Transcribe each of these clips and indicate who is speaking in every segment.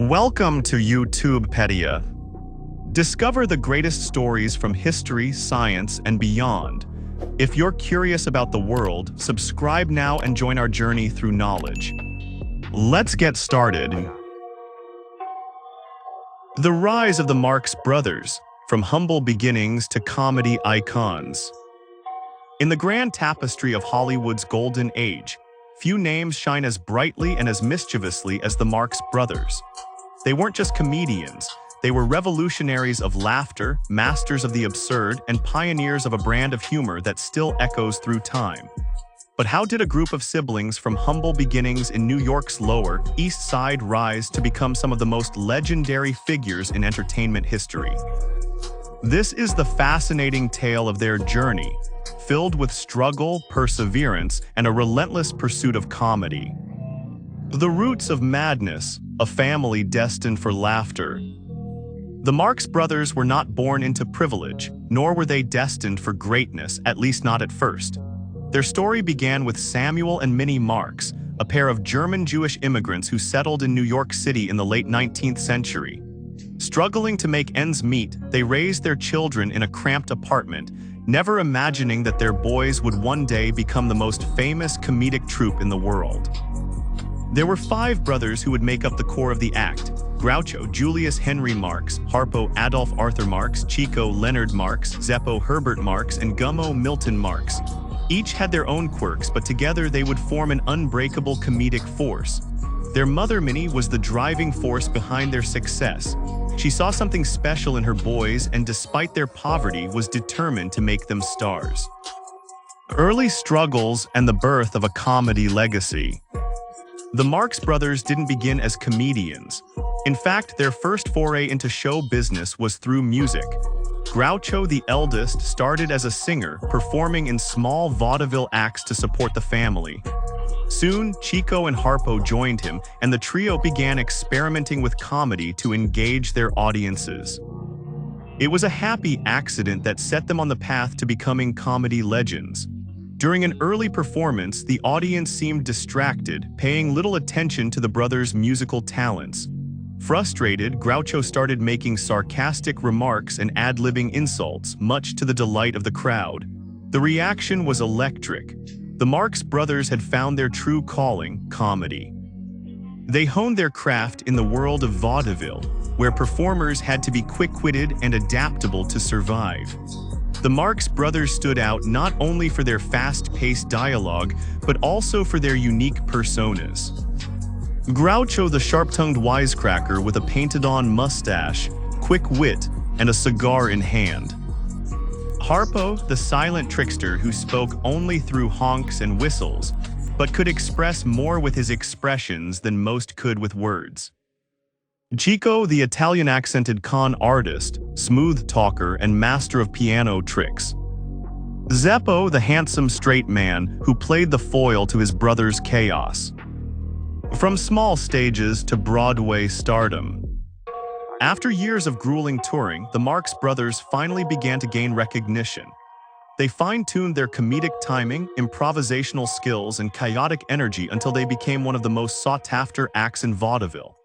Speaker 1: Welcome to YouTube Pedia. Discover the greatest stories from history, science, and beyond. If you're curious about the world, subscribe now and join our journey through knowledge. Let's get started. The rise of the Marx Brothers, from humble beginnings to comedy icons. In the grand tapestry of Hollywood's golden age, few names shine as brightly and as mischievously as the Marx Brothers. They weren't just comedians, they were revolutionaries of laughter, masters of the absurd, and pioneers of a brand of humor that still echoes through time. But how did a group of siblings from humble beginnings in New York's Lower East Side rise to become some of the most legendary figures in entertainment history? This is the fascinating tale of their journey, filled with struggle, perseverance, and a relentless pursuit of comedy. The roots of madness, a family destined for laughter. The Marx Brothers were not born into privilege, nor were they destined for greatness, at least not at first. Their story began with Samuel and Minnie Marx, a pair of German-Jewish immigrants who settled in New York City in the late 19th century. Struggling to make ends meet, they raised their children in a cramped apartment, never imagining that their boys would one day become the most famous comedic troupe in the world. There were 5 brothers who would make up the core of the act: Groucho Julius Henry Marx, Harpo Adolf Arthur Marx, Chico Leonard Marx, Zeppo Herbert Marx, and Gummo Milton Marx. Each had their own quirks, but together they would form an unbreakable comedic force. Their mother, Minnie, was the driving force behind their success. She saw something special in her boys and, despite their poverty, was determined to make them stars. Early struggles and the birth of a comedy legacy. The Marx Brothers didn't begin as comedians. In fact, their first foray into show business was through music. Groucho, the eldest, started as a singer, performing in small vaudeville acts to support the family. Soon, Chico and Harpo joined him, and the trio began experimenting with comedy to engage their audiences. It was a happy accident that set them on the path to becoming comedy legends. During an early performance, the audience seemed distracted, paying little attention to the brothers' musical talents. Frustrated, Groucho started making sarcastic remarks and ad-libbing insults, much to the delight of the crowd. The reaction was electric. The Marx Brothers had found their true calling, comedy. They honed their craft in the world of vaudeville, where performers had to be quick-witted and adaptable to survive. The Marx Brothers stood out not only for their fast-paced dialogue, but also for their unique personas. Groucho, the sharp-tongued wisecracker with a painted-on mustache, quick wit, and a cigar in hand. Harpo, the silent trickster who spoke only through honks and whistles, but could express more with his expressions than most could with words. Chico, the Italian-accented con artist, smooth talker, and master of piano tricks. Zeppo, the handsome straight man who played the foil to his brother's chaos. From small stages to Broadway stardom. After years of grueling touring, the Marx Brothers finally began to gain recognition. They fine-tuned their comedic timing, improvisational skills, and chaotic energy until they became one of the most sought-after acts in vaudeville.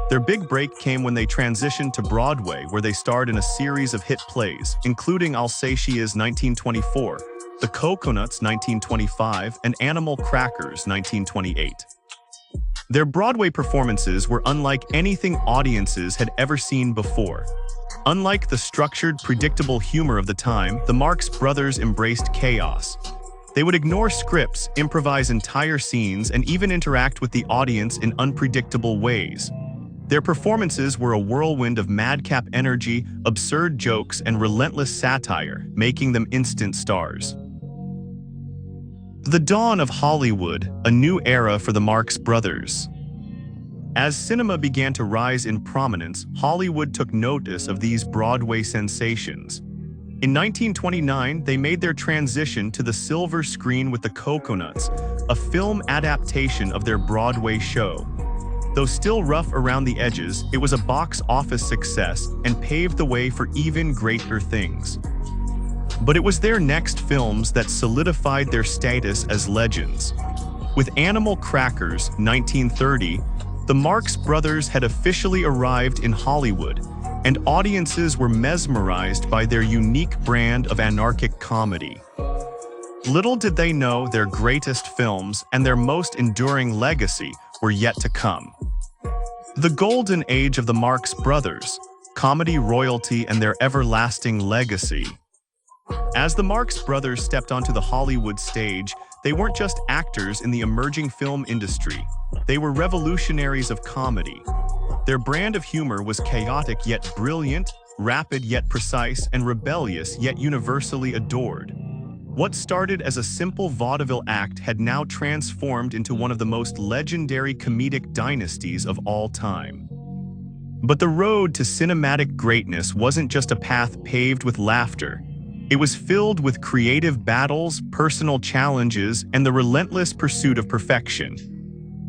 Speaker 1: Their big break came when they transitioned to Broadway, where they starred in a series of hit plays, including Alsatia's 1924, The Coconuts 1925, and Animal Crackers 1928. Their Broadway performances were unlike anything audiences had ever seen before. Unlike the structured, predictable humor of the time, the Marx Brothers embraced chaos. They would ignore scripts, improvise entire scenes, and even interact with the audience in unpredictable ways. Their performances were a whirlwind of madcap energy, absurd jokes, and relentless satire, making them instant stars. The dawn of Hollywood, a new era for the Marx Brothers. As cinema began to rise in prominence, Hollywood took notice of these Broadway sensations. In 1929, they made their transition to the silver screen with The Coconuts, a film adaptation of their Broadway show. Though still rough around the edges, it was a box office success and paved the way for even greater things. But it was their next films that solidified their status as legends. With Animal Crackers, 1930, The Marx Brothers had officially arrived in Hollywood, and audiences were mesmerized by their unique brand of anarchic comedy. Little did they know their greatest films and their most enduring legacy were yet to come. The golden age of the Marx Brothers, comedy royalty and their everlasting legacy. As the Marx Brothers stepped onto the Hollywood stage, they weren't just actors in the emerging film industry. They were revolutionaries of comedy. Their brand of humor was chaotic yet brilliant, rapid yet precise, and rebellious yet universally adored. What started as a simple vaudeville act had now transformed into one of the most legendary comedic dynasties of all time. But the road to cinematic greatness wasn't just a path paved with laughter. It was filled with creative battles, personal challenges, and the relentless pursuit of perfection.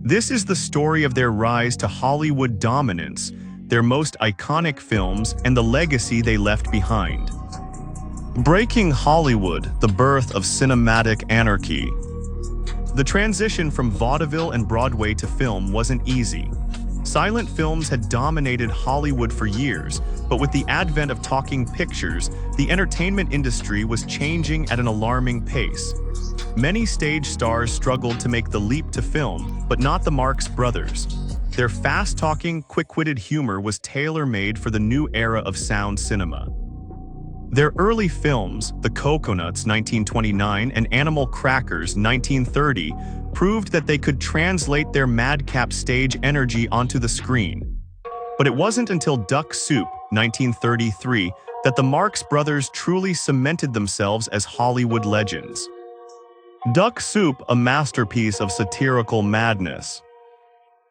Speaker 1: This is the story of their rise to Hollywood dominance, their most iconic films, and the legacy they left behind. Breaking Hollywood, the birth of cinematic anarchy. The transition from vaudeville and Broadway to film wasn't easy. Silent films had dominated Hollywood for years, but with the advent of talking pictures, the entertainment industry was changing at an alarming pace. Many stage stars struggled to make the leap to film, but not the Marx Brothers. Their fast-talking, quick-witted humor was tailor-made for the new era of sound cinema. Their early films, The Coconuts (1929) and Animal Crackers (1930), proved that they could translate their madcap stage energy onto the screen. But it wasn't until Duck Soup (1933) that the Marx Brothers truly cemented themselves as Hollywood legends. Duck Soup, a masterpiece of satirical madness.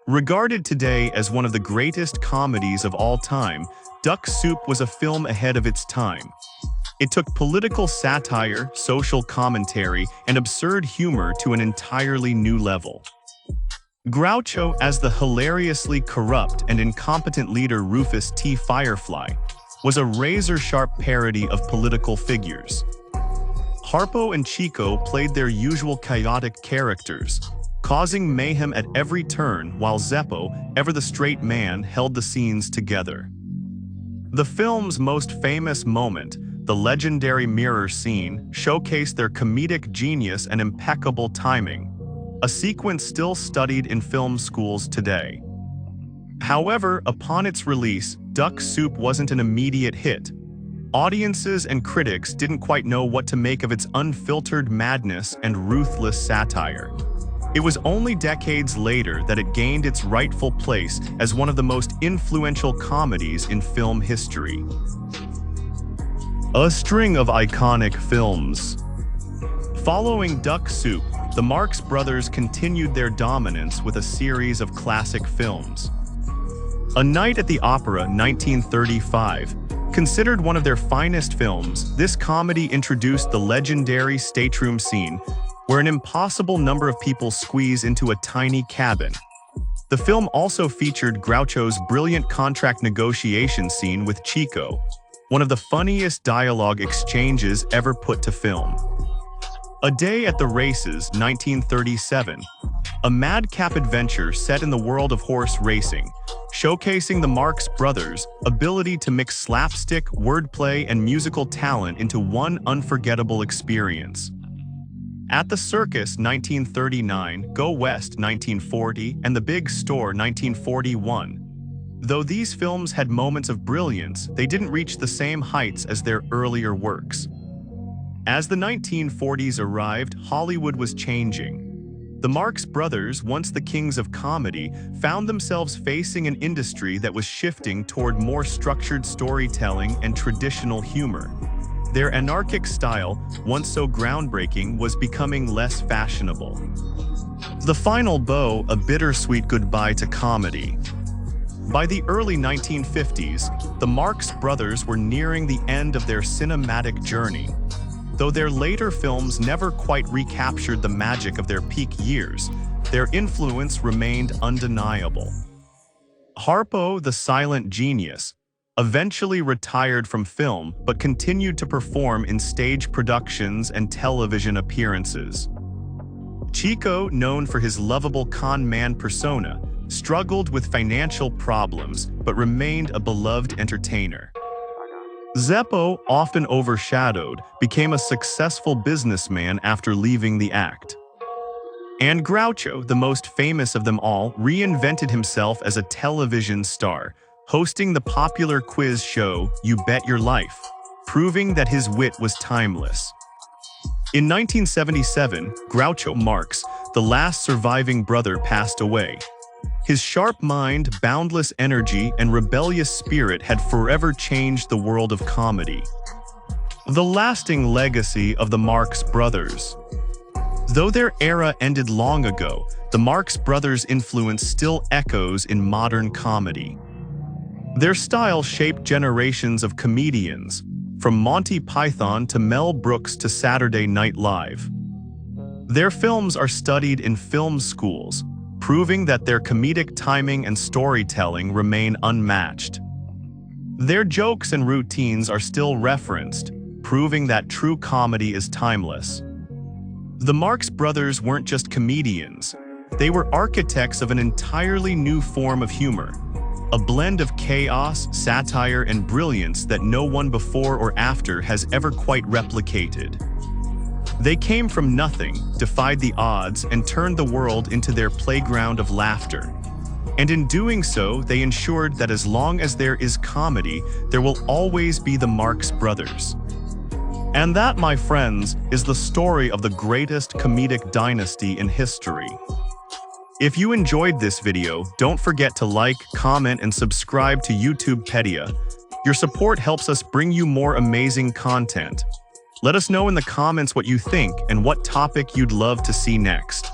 Speaker 1: Regarded today as one of the greatest comedies of all time, Duck Soup was a film ahead of its time. It took political satire, social commentary, and absurd humor to an entirely new level. Groucho as the hilariously corrupt and incompetent leader Rufus T. Firefly was a razor-sharp parody of political figures. Harpo and Chico played their usual chaotic characters, causing mayhem at every turn, while Zeppo, ever the straight man, held the scenes together. The film's most famous moment, the legendary mirror scene, showcased their comedic genius and impeccable timing, a sequence still studied in film schools today. However, upon its release, Duck Soup wasn't an immediate hit. Audiences and critics didn't quite know what to make of its unfiltered madness and ruthless satire. It was only decades later that it gained its rightful place as one of the most influential comedies in film history. A string of iconic films. Following Duck Soup, the Marx Brothers continued their dominance with a series of classic films. A Night at the Opera, 1935, considered one of their finest films, this comedy introduced the legendary stateroom scene, where an impossible number of people squeeze into a tiny cabin. The film also featured Groucho's brilliant contract negotiation scene with Chico, one of the funniest dialogue exchanges ever put to film. A Day at the Races, 1937, a madcap adventure set in the world of horse racing, showcasing the Marx Brothers' ability to mix slapstick, wordplay, and musical talent into one unforgettable experience. At the Circus, 1939, Go West, 1940, and The Big Store, 1941. Though these films had moments of brilliance, they didn't reach the same heights as their earlier works. As the 1940s arrived, Hollywood was changing. The Marx Brothers, once the kings of comedy, found themselves facing an industry that was shifting toward more structured storytelling and traditional humor. Their anarchic style, once so groundbreaking, was becoming less fashionable. The Final Bow, a bittersweet goodbye to comedy. By the early 1950s, the Marx Brothers were nearing the end of their cinematic journey. Though their later films never quite recaptured the magic of their peak years, their influence remained undeniable. Harpo, the silent genius, eventually retired from film but continued to perform in stage productions and television appearances. Chico, known for his lovable con man persona, struggled with financial problems but remained a beloved entertainer. Zeppo, often overshadowed, became a successful businessman after leaving the act. And Groucho, the most famous of them all, reinvented himself as a television star, hosting the popular quiz show You Bet Your Life, proving that his wit was timeless. In 1977, Groucho Marx, the last surviving brother, passed away. His sharp mind, boundless energy, and rebellious spirit had forever changed the world of comedy. The lasting legacy of the Marx Brothers. Though their era ended long ago, the Marx Brothers' influence still echoes in modern comedy. Their style shaped generations of comedians, from Monty Python to Mel Brooks to Saturday Night Live. Their films are studied in film schools, proving that their comedic timing and storytelling remain unmatched. Their jokes and routines are still referenced, proving that true comedy is timeless. The Marx Brothers weren't just comedians. They were architects of an entirely new form of humor, a blend of chaos, satire, and brilliance that no one before or after has ever quite replicated. They came from nothing, defied the odds, and turned the world into their playground of laughter. And in doing so, they ensured that as long as there is comedy, there will always be the Marx Brothers. And that, my friends, is the story of the greatest comedic dynasty in history. If you enjoyed this video, don't forget to like, comment, and subscribe to YouTube Pedia. Your support helps us bring you more amazing content. Let us know in the comments what you think and what topic you'd love to see next.